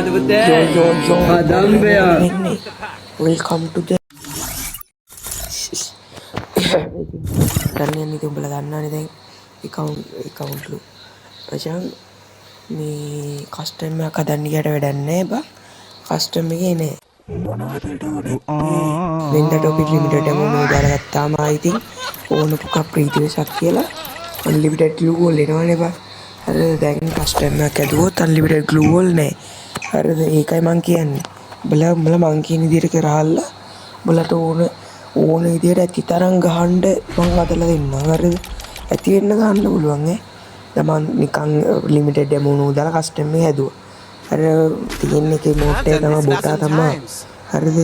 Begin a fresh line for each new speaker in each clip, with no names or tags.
Yo, welcome to the දැන් ඉතින් උඹලා දන්නවනේ දැන් account ලු මචං මේ කස්ටම් එකක් හදන්න ගියට වැඩක් නැහැ බා කස්ටම් එකේ නෑ මොනවද වෙන්ද ටොපික් ලිමිටඩ් එක මොනවද දාලා ගත්තාම ඉතින් ඕන පුකක් ප්‍රීතිවසක් කියලා අන්ලිමිටඩ් ග්ලූ වෝල් එනවනේ බා හරිද දැන් කස්ටම් එකක් ඇදුවොත් අන්ලිමිටඩ් ග්ලූ වෝල් නෑ හරිද ඒකයි මං කියන්නේ උඹලා මං කියන විදිහට කරහල්ලා උඹලට ඕන විදිහට ඇති තරම් ගහන්න මං හදලා දෙන්නම් හරිද ඇති වෙන්න ගන්න පුළුවන් දැන් මං නිකන් ලිමිටඩ් amount දාලා කස්ටම් එක හැදුවා හරිද තියෙන එකේ මෝට් එක තමයි බොටා තමයි හරිද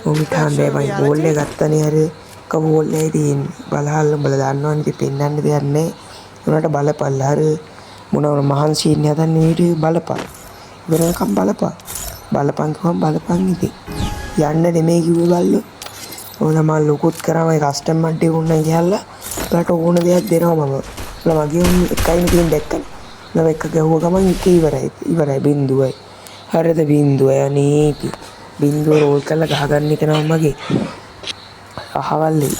ඔමිටාන්නේ මයි බෝල් එක ගත්තනේ හරිද කබෝල් එකේ තියෙන්නේ බලහල්ල උඹලා දන්නවනේ ඉතින් පෙන්නන්න දෙයක් නැහැ උනට බලපල්ල හරිද මොනවා මහන්සි ඉන්නේ හදන්නේ වීඩියෝ බලපන් ඉවරකම් බලපන් කිව්වම බලපන් ඉතින් යන්න නෙමෙයි කිව්වේ බල්ලෝ ඕන මම ලොකුත් කරාම ඒ කස්ටම් මඩේ උන්නන් ගිහලා ඔයාලට ඕන දෙයක් දෙනවා මම ඔයාලා මගේ එකයිනේ තියෙන දැක්කනේ නම එක ගැහුව ගමන් එක ඉවරයි බින්දුවයි හරිද බින්දුවයි අනීති බින්දුව රෝල් කරලා ගහගන්න එක නම මගේ අහවල්ලේ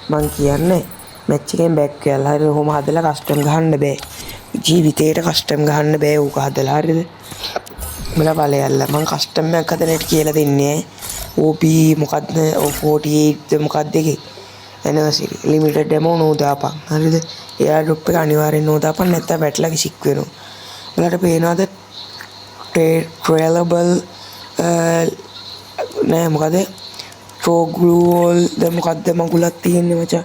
මං කියන්නේ මැච් එකෙන් බෑක් වෙලා හරිද කොහොම හදලා කස්ටම් ගහන්න බෑ ජීවිතේට කස්ටම් ගහන්න බෑ ඌක හදලා හරිද මලා බලයල්ලා මං කස්ටම් එකක් හදන්නට කියලා දෙන්නේ OP මොකක්ද 48 මොකක්ද එකේ ඇනිවර්සරි ලිමිටඩ් amount නෝදාපන් හරිද එයා ඩ්‍රොප් එක අනිවාර්යෙන් නෝදාපන් නැත්නම් බැටලා කිසික් වෙනවා ඔයාලට පේනවද ට්‍රේලබල් නෑ මොකද ට්‍රෝග්ලූවල් ද මොකක්ද මගුලක් තියෙන්නේ මචං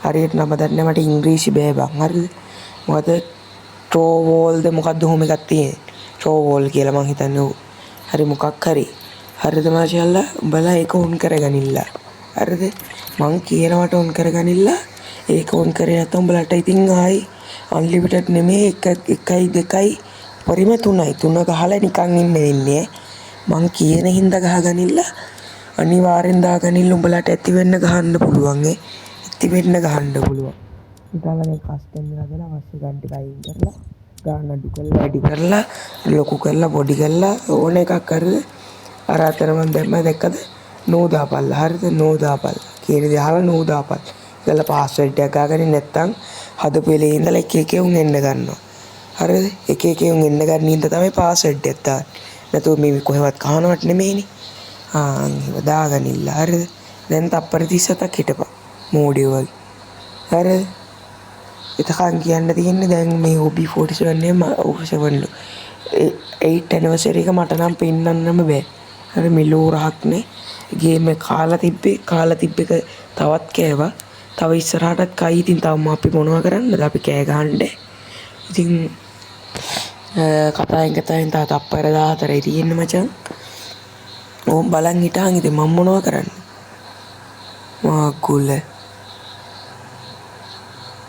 හරියට නම දන්නේ මට ඉංග්‍රීසි බෑ බං හරිද මොකද ට්‍රෝවෝල් ද මොකක්ද හොම එකක් තියෙන්නේ ට්‍රෝවෝල් කියලා මං හිතන්නේ හරි මොකක් හරි හරිද මාෂාල්ලා උඹලා ඒක ඔන් කරගනින්න හරිද මං කියනවට ඔන් කරගනින්න ඒක ඔන් කරේ නැත්නම් උඹලට ඉතින් ආයි අන්ලිමිටඩ් නෙමෙයි 1 2 පරිම 3යි 3 ගහලා නිකන් ඉන්න වෙන්නේ මං කියන හින්දා ගහගනින්න අනිවාර්යෙන් දාගනින්න උඹලට ඇති වෙන්න ගහන්න පුළුවන් ඇති වෙන්න ගහන්න පුළුවන් ඉතාලගේ කස්ටම් එක දාලා අවශ්‍ය ගන්න ටික අයින් කරලා ගන්න අඩු කරලා වැඩි කරලා ලොකු කරලා පොඩි කරලා ඕන එකක් කරලා අර අතර මම දැම්ම දැක්කද නෝදාපල්ල හරිද නෝදාපල් කියන දේ අහලා නෝදාපල් ඉතල පාස්වර්ඩ් එක ගාගෙන නැත්තම් හදපු වෙලේ ඉඳලා එක එක උන් එන්න ගන්නවා හරිද එක එක උන් එන්න ගන්න ඉඳ තමයි පාස්වර්ඩ් එක දාන්නේ නැතුව මේ කොහෙවත් කහනවට නෙමෙයිනේ දාගනින්න හරිද දැන් තප්පර 37ක් හිටපන් මෝඩියෝ වගේ හරිද එතකන් කියන්න තියෙන්නේ දැන් මේ OB47 නේ OB7 8 ඇනිවර්සරි එක මට නම් පෙන්නන්නම බෑ හරි මෙලෝ රහක් නේ ගේම් එක කාලා තිබ්බේ එක තවත් කෑවා තව ඉස්සරහටත් කයි ඉතින් තවම අපි මොනවා කරන්නද අපි කෑ ගහන්න ඉතින් කතාවෙන් තා තප්පර 14යි තියෙන්නේ මචං ඕම් බලන් හිටහන් ඉතින් මම මොනවා කරන්නේ මාකුල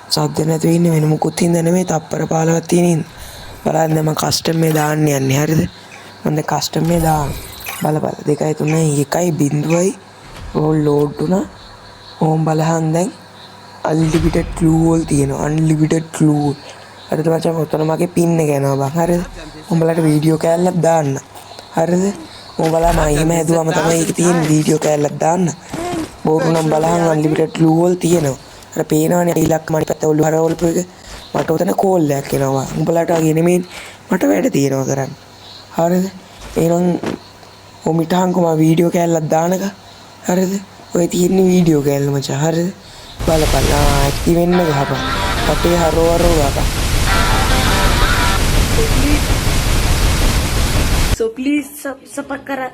සද්ද නැතුව ඉන්නේ වෙන මොකුත් හින්දා නෙමෙයි තප්පර 15ක් තියෙනින් බලන්න මම කස්ටම් මේ දාන්න යන්නේ හරිද මම දැන් කස්ටම් මේ දාන්න බල 2 3 1යි බිඳුවයි ඕල් ලෝඩ් වුණා ඕම් බලහන් දැන් අන්ලිමිටඩ් ග්ලූ වෝල් තියෙනවා අන්ලිමිටඩ් ග්ලූ හරිද මචං ඔතන මගේ පින් එක යනවා බං හරිද උඹලට වීඩියෝ කෑල්ලක් දාන්න හරිද උඹලා මයිම හැදුවම තමයි ඒක තියෙන වීඩියෝ කෑල්ලක් දාන්න බෝරු නම් බලහන් අන්ලිමිටඩ් ග්ලූ වෝල් තියෙනවා අර පේනවනේ ඉලක්ක මඩි පැත්ත ඔල්ලු හරවලපු එක මට උතන කෝල් එකක් එනවා උඹලට වගේ නෙමෙයි මට වැඩ තියෙනවා කරන්න හරිද එහෙනම් ඔමිටහන්කෝ මම වීඩියෝ කෑල්ලක් දානක හරිද ඔය තියෙන වීඩියෝ කෑල්ල මචං හරිද බලපන් ඇක්ටිව් වෙන්න ගහපන් අපේ හරවර ගහපන්
so please subscribe